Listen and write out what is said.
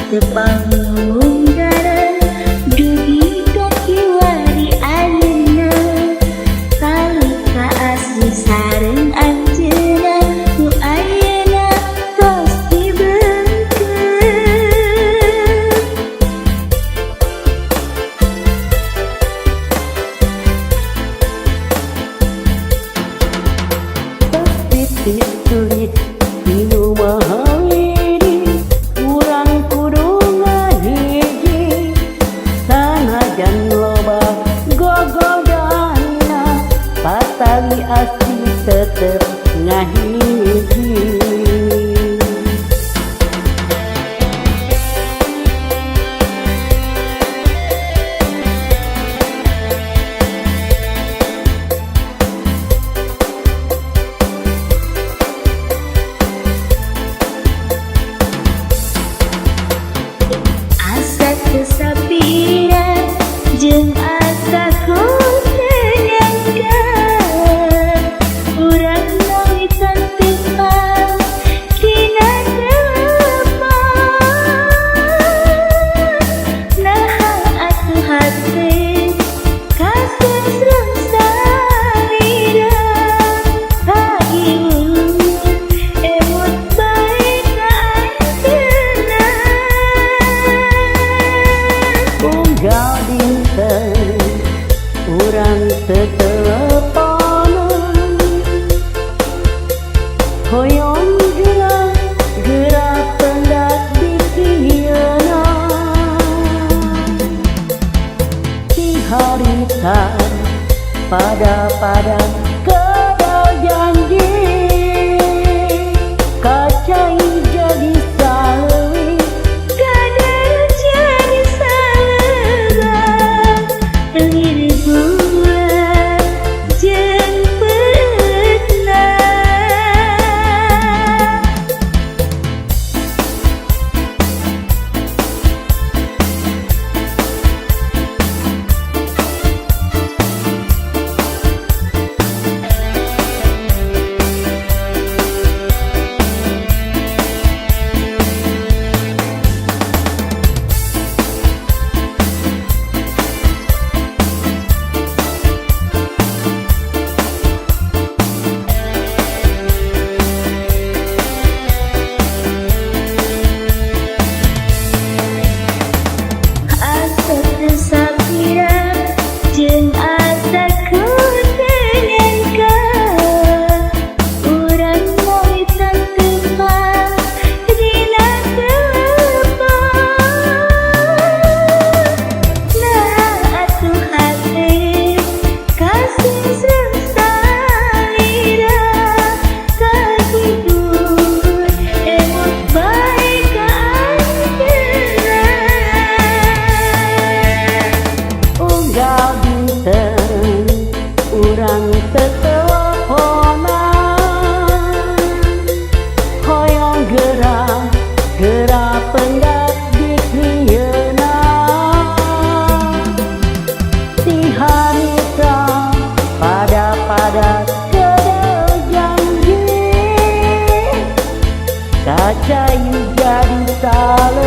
tepangunggaran dugi kaki wari ayeuna kalika asli sareng anjeuna nu ayeuna tos dibeungkeun tos ditulis dinu mahawiri urang kudu ngahiji sanajan loba gogodana patali asli tetep ngahiji. asa kesapira jeung asa kunyangkan urang nawitan tepang dina telepon naha atuh hate kasesreng salira hagiung emut bae ka anjeunna Unggal dinten urang teteleponan hoyong gerak pendak dikieuna di harita pada kedal janji kacai jadi saleuwi kadar jadi salebah lir buah jeung peutna asa kesapira jeung asa kunyangkan urang nawitan tepang dina telepon naha atuh hate kasesreng salira kahidup emut bae ka anjeunna unggal dinten urang teteleponan hoyong gerak pendak dikieuna di harita pada kedal janji kacai jadi saleuwi